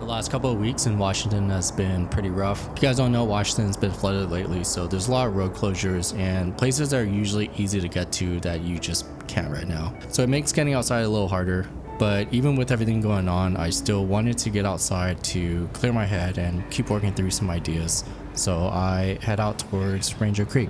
last couple of weeks in Washington has been pretty rough. If you guys don't know, Washington's been flooded lately, so there's a lot of road closures and places that are usually easy to get to that you just can't right now. So it makes getting outside a little harder. But even with everything going on, I still wanted to get outside to clear my head and keep working through some ideas. So I head out towards Ranger Creek.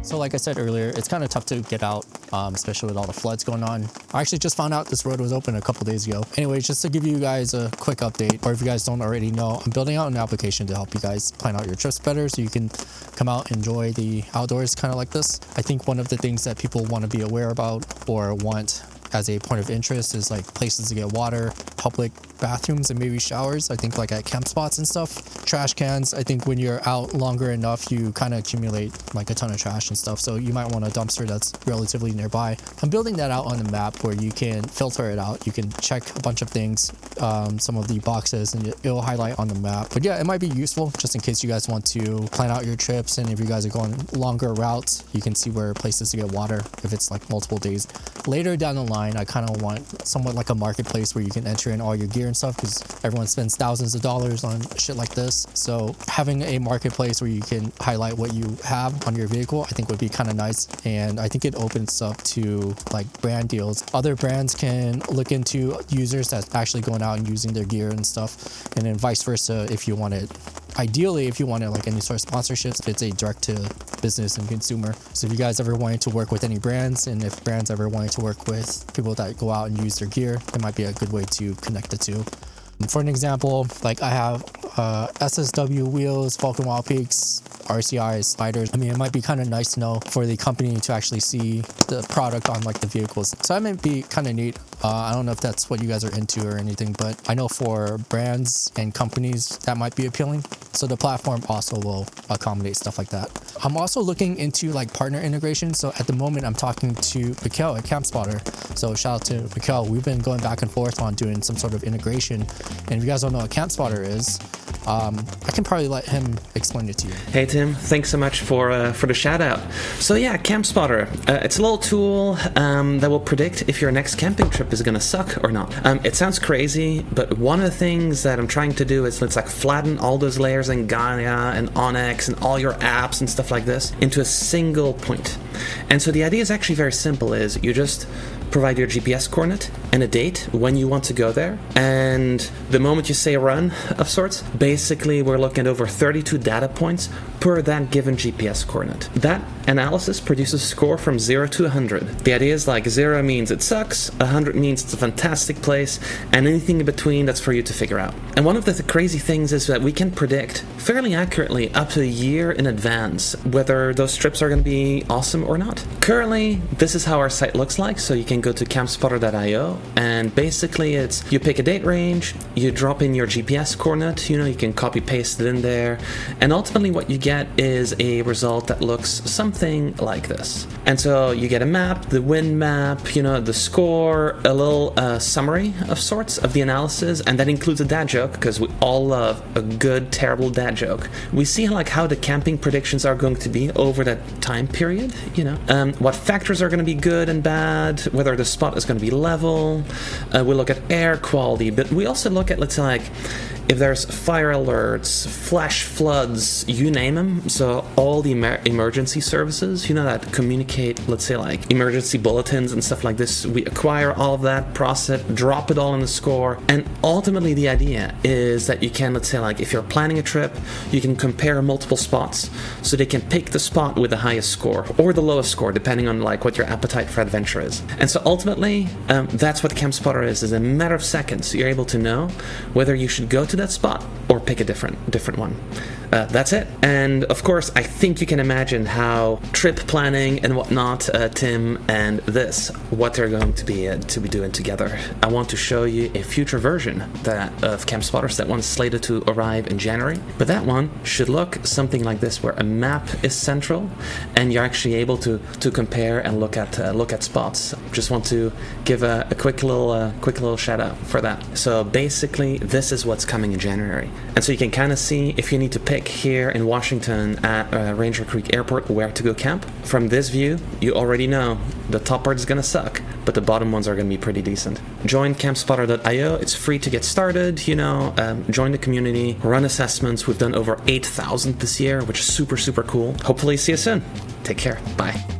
So like I said earlier, it's kind of tough to get out, especially with all the floods going on. I actually just found out this road was open a couple days ago. Anyways, just to give you guys a quick update, or if you guys don't already know, I'm building out an application to help you guys plan out your trips better so you can come out and enjoy the outdoors kind of like this. I think one of the things that people want to be aware about or want as a point of interest is like places to get water, public bathrooms, and maybe showers. I think like at camp spots and stuff. Trash cans, I think when you're out longer enough, you kind of accumulate like a ton of trash and stuff. So you might want a dumpster that's relatively nearby. I'm building that out on the map where you can filter it out. You can check a bunch of things, some of the boxes, and it'll highlight on the map. But yeah, it might be useful just in case you guys want to plan out your trips. And if you guys are going longer routes, you can see where places to get water if it's like multiple days. Later down the line, I kind of want somewhat like a marketplace where you can enter in all your gear and stuff, because everyone spends thousands of dollars on shit like this. So having a marketplace where you can highlight what you have on your vehicle, I think would be kind of nice. And I think it opens up to like brand deals. Other brands can look into users that's actually going out and using their gear and stuff, and then vice versa if you want it. Ideally, if you wanted like any sort of sponsorships, if it's a direct to business and consumer. So if you guys ever wanted to work with any brands, and if brands ever wanted to work with people that go out and use their gear, it might be a good way to connect the two. For an example, like I have SSW wheels, Falcon Wild Peaks, RCI sliders. I mean, it might be kind of nice to know for the company to actually see the product on like the vehicles. So that might be kind of neat. I don't know if that's what you guys are into or anything, but I know for brands and companies that might be appealing. So the platform also will accommodate stuff like that. I'm also looking into like partner integration. So at the moment, I'm talking to Mikhail at Campspotter. So shout out to Mikhail. We've been going back and forth on doing some sort of integration. And if you guys don't know what Campspotter is, I can probably let him explain it to you. Hey Tim, thanks so much for the shout out. So yeah, Campspotter. It's a little tool that will predict if your next camping trip is gonna suck or not. It sounds crazy, but one of the things that I'm trying to do is let's like flatten all those layers in Gaia and Onyx and all your apps and stuff like this into a single point. And so the idea is actually very simple: is you just provide your GPS coordinate and a date when you want to go there, and the moment you say run of sorts, basically we're looking at over 32 data points per that given GPS coordinate. That analysis produces a score from 0 to 100. The idea is like 0 means it sucks, 100 means it's a fantastic place, and anything in between that's for you to figure out. And one of the crazy things is that we can predict fairly accurately up to a year in advance whether those trips are going to be awesome or not. Currently, this is how our site looks like, so you can go to campspotter.io, and basically it's you pick a date range, you drop in your GPS coordinate, you can copy paste it in there, and ultimately what you get is a result that looks something like this. And so you get a map, the wind map, the score, a little summary of sorts of the analysis, and that includes a dad joke, because we all love a good terrible dad joke. We see how the camping predictions are going to be over that time period, what factors are going to be good and bad, whether the spot is going to be level. We look at air quality, but we also look at, let's say, like if there's fire alerts, flash floods, you name them. So all the emergency services, that communicate, let's say, like emergency bulletins and stuff like this, we acquire all of that, process it, drop it all in the score. And ultimately the idea is that you can, let's say, like if you're planning a trip, you can compare multiple spots, so they can pick the spot with the highest score or the lowest score, depending on like what your appetite for adventure is. And so ultimately, that's what Campspotter is a matter of seconds. You're able to know whether you should go to that spot or pick a different one. That's it. And of course, I think you can imagine how trip planning and whatnot, Tim, and what they're going to be doing together. I want to show you a future version of Campspotter. That one's slated to arrive in January, but that one should look something like this, where a map is central and you're actually able to compare and look at spots. Just want to give a quick little shout out for that. So basically, this is what's coming in January, and so you can kind of see if you need to pick here in Washington at Ranger Creek Airport where to go camp. From this view, you already know the top part is gonna suck, but the bottom ones are gonna be pretty decent. Join campspotter.io. It's free to get started. Join the community, run assessments. We've done over 8,000 this year, which is super cool. Hopefully see you soon. Take care. Bye.